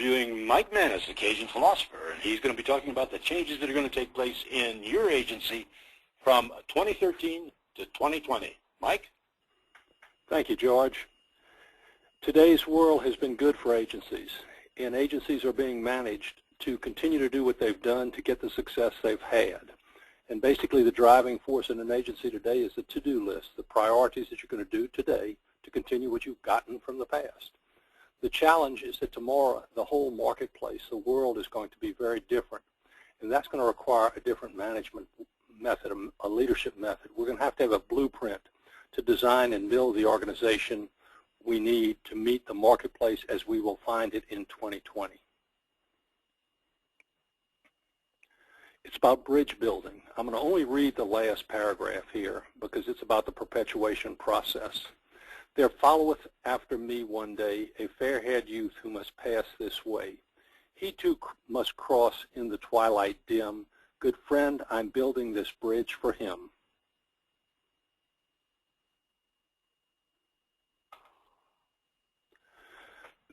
interviewing Mike Manis, the Cajun Philosopher, and he's going to be talking about the changes that are going to take place in your agency from 2013 to 2020. Mike? Thank you, George. Today's world has been good for agencies, and agencies are being managed to continue to do what they've done to get the success they've had. And basically the driving force in an agency today is the to-do list, the priorities that you're going to do today to continue what you've gotten from the past. The challenge is that tomorrow the whole marketplace, the world, is going to be very different, and that's going to require a different management method, a leadership method. We're going to have a blueprint to design and build the organization we need to meet the marketplace as we will find it in 2020. It's about bridge building. I'm going to only read the last paragraph here because it's about the perpetuation process. There followeth after me one day a fair-haired youth who must pass this way. He too must cross in the twilight dim. Good friend, I'm building this bridge for him.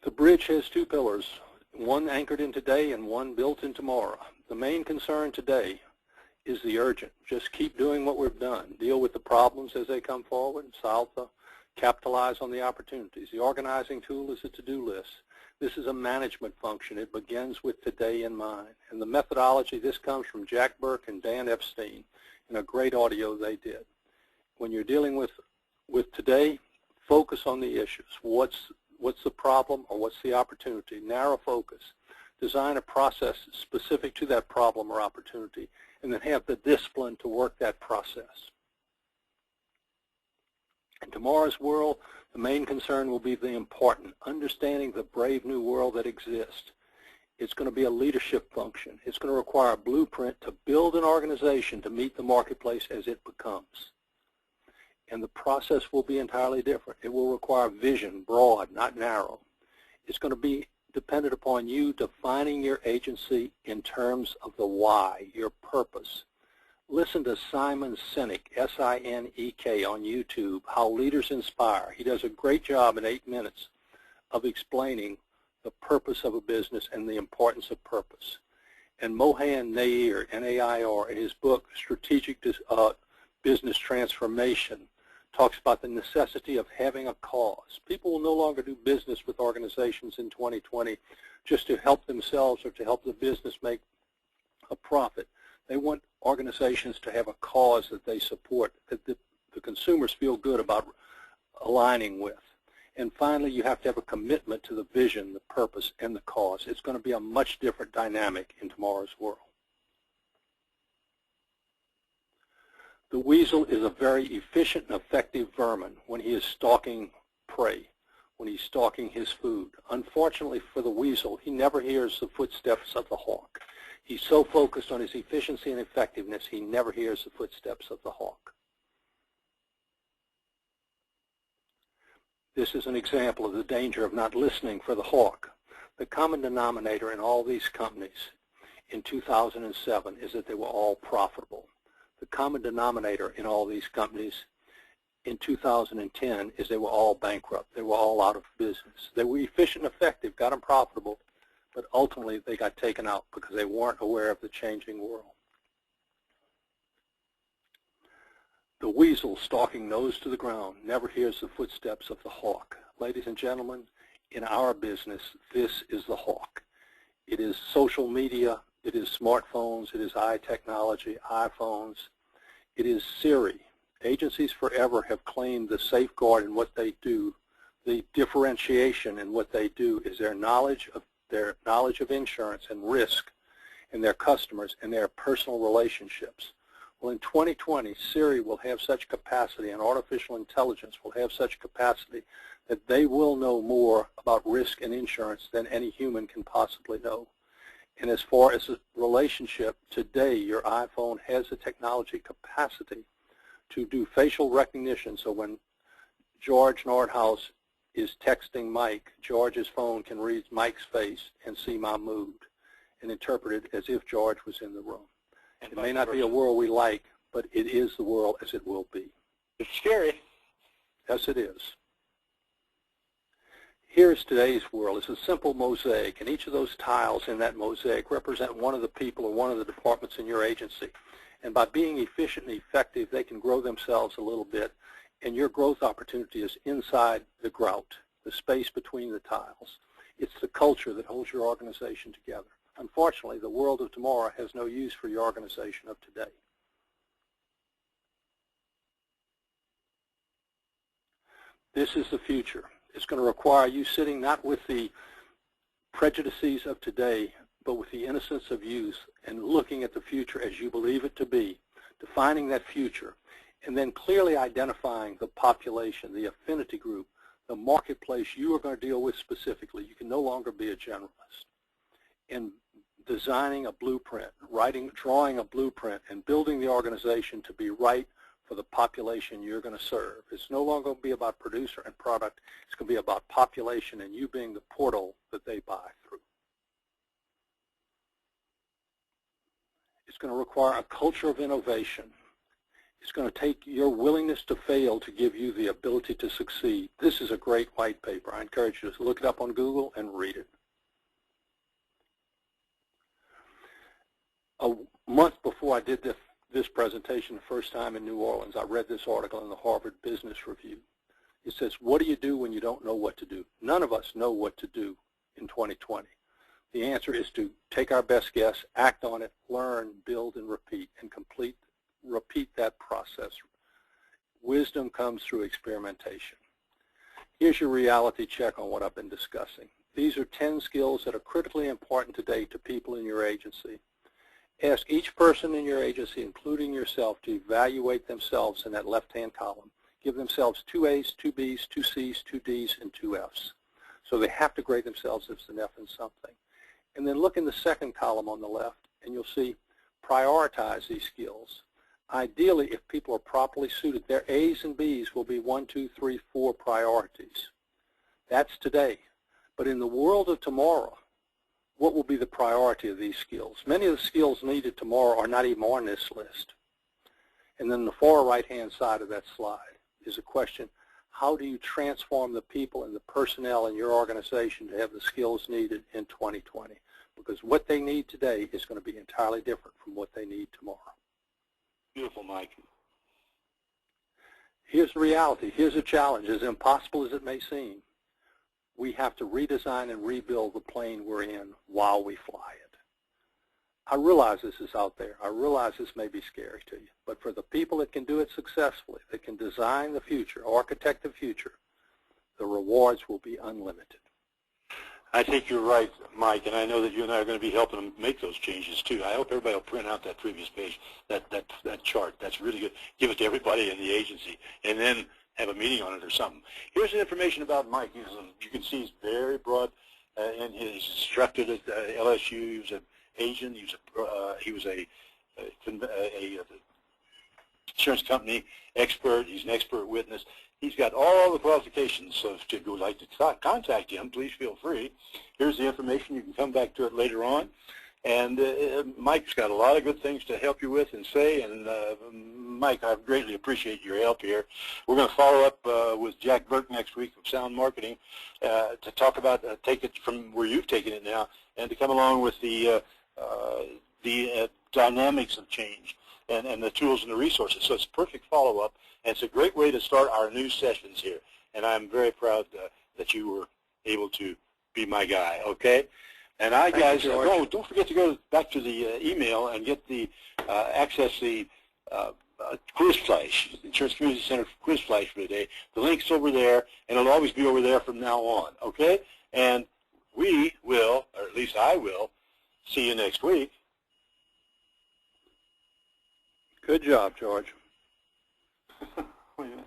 The bridge has two pillars, one anchored in today and one built in tomorrow. The main concern today is the urgent. Just keep doing what we've done. Deal with the problems as they come forward, capitalize on the opportunities. The organizing tool is a to-do list. This is a management function. It begins with today in mind. And the methodology, this comes from Jack Burke and Dan Epstein in a great audio they did. When you're dealing with today, focus on the issues. What's the problem or what's the opportunity? Narrow focus. Design a process specific to that problem or opportunity, and then have the discipline to work that process. In tomorrow's world, the main concern will be the important, understanding the brave new world that exists. It's going to be a leadership function. It's going to require a blueprint to build an organization to meet the marketplace as it becomes. And the process will be entirely different. It will require vision, broad, not narrow. It's going to be dependent upon you defining your agency in terms of the why, your purpose. Listen to Simon Sinek, S-I-N-E-K, on YouTube, How Leaders Inspire. He does a great job in 8 minutes of explaining the purpose of a business and the importance of purpose. And Mohan Nair, N-A-I-R, in his book, Strategic Business Transformation, talks about the necessity of having a cause. People will no longer do business with organizations in 2020 just to help themselves or to help the business make a profit. They want organizations to have a cause that they support, that the consumers feel good about aligning with. And finally, you have to have a commitment to the vision, the purpose, and the cause. It's going to be a much different dynamic in tomorrow's world. The weasel is a very efficient and effective vermin when he is stalking prey, when he's stalking his food. Unfortunately for the weasel, he never hears the footsteps of the hawk. He's so focused on his efficiency and effectiveness, he never hears the footsteps of the hawk. This is an example of the danger of not listening for the hawk. The common denominator in all these companies in 2007 is that they were all profitable. The common denominator in all these companies in 2010 is they were all bankrupt. They were all out of business. They were efficient and effective, got them profitable, but ultimately they got taken out because they weren't aware of the changing world. The weasel, stalking nose to the ground, never hears the footsteps of the hawk. Ladies and gentlemen, in our business, this is the hawk. It is social media. It is smartphones, it is technology, iPhones, it is Siri. Agencies forever have claimed the safeguard in what they do. The differentiation in what they do is their knowledge of insurance and risk and their customers and their personal relationships. Well, in 2020, Siri will have such capacity and artificial intelligence will have such capacity that they will know more about risk and insurance than any human can possibly know. And as far as a relationship, today your iPhone has the technology capacity to do facial recognition. So when George Nordhaus is texting Mike, George's phone can read Mike's face and see my mood and interpret it as if George was in the room. It may not be a world we like, but it is the world as it will be. It's scary. Yes, it is. Here is today's world. It's a simple mosaic, and each of those tiles in that mosaic represent one of the people or one of the departments in your agency. And by being efficient and effective, they can grow themselves a little bit, and your growth opportunity is inside the grout, the space between the tiles. It's the culture that holds your organization together. Unfortunately, the world of tomorrow has no use for your organization of today. This is the future. It's going to require you sitting not with the prejudices of today, but with the innocence of youth and looking at the future as you believe it to be, defining that future, and then clearly identifying the population, the affinity group, the marketplace you are going to deal with specifically. You can no longer be a generalist. And designing a blueprint, drawing a blueprint, and building the organization to be right for the population you're going to serve. It's no longer going to be about producer and product. It's going to be about population and you being the portal that they buy through. It's going to require a culture of innovation. It's going to take your willingness to fail to give you the ability to succeed. This is a great white paper. I encourage you to look it up on Google and read it. A month before I did this presentation the first time in New Orleans, I read this article in the Harvard Business Review. It says, what do you do when you don't know what to do? None of us know what to do in 2020. The answer is to take our best guess, act on it, learn, build, and repeat, and repeat that process. Wisdom comes through experimentation. Here's your reality check on what I've been discussing. These are 10 skills that are critically important today to people in your agency. Ask each person in your agency, including yourself, to evaluate themselves in that left-hand column. Give themselves 2 A's, 2 B's, 2 C's, 2 D's, and 2 F's. So they have to grade themselves as an F in something. And then look in the second column on the left, and you'll see prioritize these skills. Ideally, if people are properly suited, their A's and B's will be 1, 2, 3, 4 priorities. That's today. But in the world of tomorrow, what will be the priority of these skills? Many of the skills needed tomorrow are not even on this list. And then the far right-hand side of that slide is a question, how do you transform the people and the personnel in your organization to have the skills needed in 2020? Because what they need today is going to be entirely different from what they need tomorrow. Beautiful, Mike. Here's the reality. Here's a challenge. As impossible as it may seem, we have to redesign and rebuild the plane we're in while we fly it. I realize this is out there. I realize this may be scary to you. But for the people that can do it successfully, that can design the future, architect the future, the rewards will be unlimited. I think you're right, Mike, and I know that you and I are going to be helping them make those changes too. I hope everybody will print out that previous page, that chart. That's really good. Give it to everybody in the agency, and then have a meeting on it or something. Here's the information about Mike. You can see he's very broad, and he's instructed at LSU. He was an agent. He was a insurance company expert. He's an expert witness. He's got all the qualifications, so if you would like to contact him, please feel free. Here's the information. You can come back to it later on. And Mike's got a lot of good things to help you with and say, and Mike, I greatly appreciate your help here. We're going to follow up with Jack Burke next week of Sound Marketing to talk about, take it from where you've taken it now, and to come along with the dynamics of change and the tools and the resources. So it's a perfect follow-up, and it's a great way to start our new sessions here. And I'm very proud that you were able to be my guy, okay? And guys, don't forget to go back to the email and get the access the quiz flash, Insurance Community Center quiz flash for today. The link's over there, and it'll always be over there from now on, okay? And we will, or at least I will, see you next week. Good job, George. Wait a minute.